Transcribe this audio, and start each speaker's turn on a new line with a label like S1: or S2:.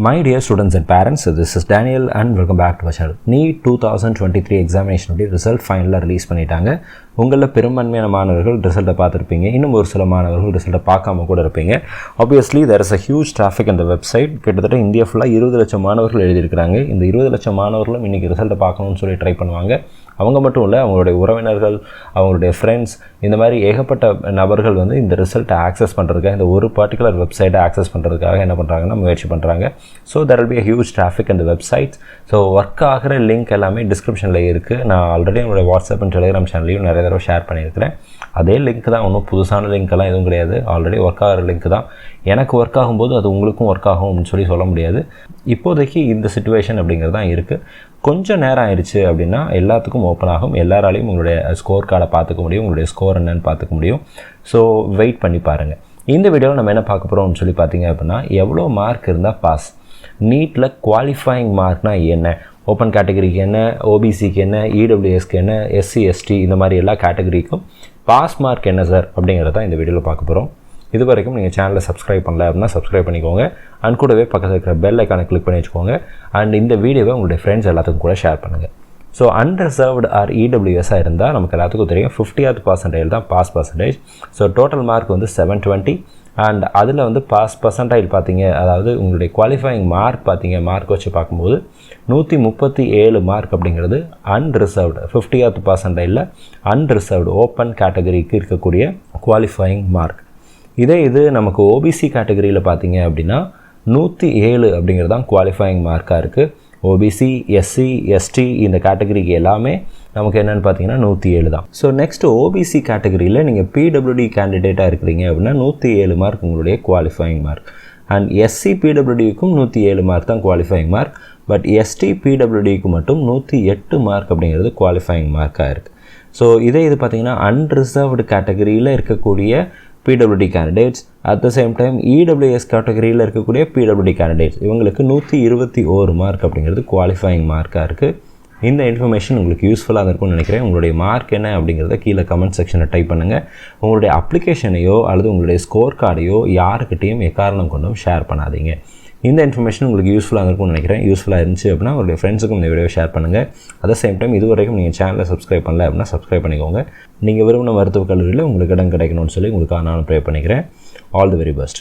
S1: My dear students and parents, this is Daniel and welcome back to our channel. NEET 2023 examination result finally release பண்ணிட்டாங்க. உங்கள பெரும்பான்மையான மாணவர்கள் ரிசல்ட்டை பார்த்திருப்பீங்க. இன்னும் ஒரு சில மாணவர்கள் ரிசல்ட்டை பார்க்காம கூட இருப்பீங்க. Obviously there is a huge traffic on the website. கிட்டத்தட்ட இந்தியா ஃபுல்லா 20 லட்சம் மாணவர்கள் எழுதி இருக்காங்க. இந்த 20 லட்சம் மாணவர்களும் இன்னைக்கு ரிசல்ட்டை பார்க்கணும்னு சொல்லி ட்ரை பண்ணுவாங்க. அவங்க மட்டும் இல்லை, அவங்களுடைய உறவினர்கள், அவங்களுடைய ஃப்ரெண்ட்ஸ், இந்த மாதிரி ஏகப்பட்ட நபர்கள் வந்து இந்த ரிசல்ட்டை ஆக்சஸ் பண்ணுறதுக்காக, இந்த ஒரு பர்டிகுலர் வெப்சைட்டை ஆக்சஸ் பண்ணுறதுக்காக என்ன பண்ணுறாங்கன்னா முயற்சி பண்ணுறாங்க. So there will be a huge traffic in the website. So work ஆகிற லிங்க் எல்லாமே டிஸ்கிரிப்ஷனில் இருக்குது. நான் ஆல்ரெடி என்னுடைய வாட்ஸ்அப் அண்ட் டெலிகிராம் சேனல்லையும் நிறைய தடவை ஷேர் பண்ணியிருக்கிறேன். அதே லிங்க் தான், ஒன்றும் புதுசான லிங்க்கெல்லாம் எதுவும் கிடையாது. ஆல்ரெடி ஒர்க் ஆகிற லிங்க் தான். எனக்கு ஒர்க் ஆகும்போது அது உங்களுக்கும் ஒர்க் ஆகும் அப்படின்னு சொல்லி சொல்ல முடியாது. இப்போதைக்கு இந்த சிச்சுவேஷன் அப்படிங்கிறது தான் இருக்குது. கொஞ்சம் நேரம் ஆயிடுச்சு அப்படின்னா எல்லாத்துக்கும் ஓப்பன் ஆகும். எல்லாராலையும் உங்களுடைய ஸ்கோர் கார்டை பார்த்துக்க முடியும், உங்களுடைய ஸ்கோர் என்னன்னு பார்த்துக்க முடியும். ஸோ வெயிட் பண்ணி பாருங்கள். இந்த வீடியோவில் நம்ம என்ன பார்க்க போகிறோம்னு சொல்லி பார்த்தீங்க அப்படின்னா, எவ்வளோ மார்க் இருந்தால் பாஸ், நீட்டில் குவாலிஃபையிங் மார்க்னால் என்ன, ஓப்பன் கேட்டகரிக்கு என்ன, ஓபிசிக்கு என்ன, இடபிள்யூஎஸ்க்கு என்ன, எஸ்சி எஸ்டி இந்த மாதிரி எல்லா கேட்டகரிக்கும் பாஸ் மார்க் என்ன சார் அப்படிங்கிறத இந்த வீடியோவில் பார்க்க போகிறோம். இது வரைக்கும் நீங்கள் சேனலை சப்ஸ்கிரைப் பண்ணல அப்படின்னா சப்ஸ்கிரைப் பண்ணிக்கோங்க. அண்ட் கூடவே பக்கத்தில் இருக்கிற பெல் ஐக்கானை கிளிக் பண்ணி வச்சுக்கோங்க. அண்ட் இந்த வீடியோவை உங்களுடைய ஃப்ரெண்ட்ஸ் எல்லாத்துக்கும் கூட ஷேர் பண்ணுங்கள். ஸோ அன்ரிசர்வ்டு ஆர் இடபிள்யூஎஸ்ஸாக இருந்தால் நமக்கு எல்லாத்துக்கும் தெரியும் 50th பர்சன்டைல் தான் pass percentage. So total mark வந்து 720. அண்ட் அதில் வந்து பாஸ் பர்சன்டைல் பார்த்தீங்க, அதாவது உங்களுடைய குவாலிஃபையிங் மார்க் பார்த்தீங்க, மார்க் வச்சு பார்க்கும்போது 137 மார்க் அப்படிங்கிறது அன்ரிசர்வ்டு 50th பர்சன்டைலில் அன்ரிசர்வ்டு ஓப்பன் கேட்டகரிக்கு இருக்கக்கூடிய குவாலிஃபையிங் மார்க். இது நமக்கு ஓபிசி கேட்டகரியில் பார்த்தீங்க அப்படின்னா 107 அப்படிங்கிறது தான் குவாலிஃபையிங் மார்க்காக இருக்குது. ஓபிசி, எஸ்சி, எஸ்டி இந்த கேட்டகரிக்கு எல்லாமே நமக்கு என்னென்னு பார்த்தீங்கன்னா 107 தான். ஸோ நெக்ஸ்ட்டு ஓபிசி கேட்டகரியில் நீங்கள் பிடபிள்யூடி கேண்டிடேட்டாக இருக்கிறீங்க அப்படின்னா 107 மார்க் உங்களுடைய குவாலிஃபையிங் மார்க். அண்ட் எஸ்சி பிடபிள்யூடிக்கும் 107 மார்க் தான் குவாலிஃபையிங் மார்க். பட் எஸ்டி பிடபிள்யூடிக்கு மட்டும் 108 மார்க் அப்படிங்கிறது குவாலிஃபையிங் மார்க்காக இருக்குது. ஸோ இது பார்த்தீங்கன்னா அன்ரிசர்வ்டு கேட்டகரியில் இருக்கக்கூடிய PWD candidates, at the same time EWS கேட்டகரியில் இருக்கக்கூடிய பிடபிள்யூடி கேண்டிடேட்ஸ் இவங்களுக்கு 121 மார்க் அப்படிங்கிறது குவாலிஃபையிங் மார்க்காக இருக்குது. இந்த இன்ஃபர்மேஷன் உங்களுக்கு யூஸ்ஃபுல்லாக இருக்கும்னு நினைக்கிறேன். உங்களுடைய மார்க் என்ன அப்படிங்கிறத கீழே கமெண்ட் செக்ஷனில் டைப் பண்ணுங்கள். உங்களுடைய அப்ளிகேஷனையோ அல்லது உங்களுடைய ஸ்கோர் கார்டையோ யாருக்கிட்டையும் எக்காரணம் கொண்டும் ஷேர் பண்ணாதீங்க. இந்த இன்ஃபர்மேஷன் உங்களுக்கு யூஸ்ஃபுல்லாக இருக்கும்னு நினைக்கிறேன். யூஸ்ஃபுல்லாக இருந்துச்சு அப்படின்னா உங்களுடைய ஃப்ரெண்ட்ஸுக்கும் இந்த வீடியோ ஷேர் பண்ணுங்கள். அட் த சேம் டைம் இது வரைக்கும் நீங்கள் சேனலை சப்ஸ்கிரைப் பண்ணல அப்படின்னா சப்ஸ்கிரைப் பண்ணிக்கோங்க. நீங்கள் விரும்பின மருத்துவக் கல்லூரியில் உங்களுக்கு இடம் கிடைக்கணும்னு சொல்லி உங்களுக்காக நான் ப்ரே பண்ணிக்கிறேன். All the very best.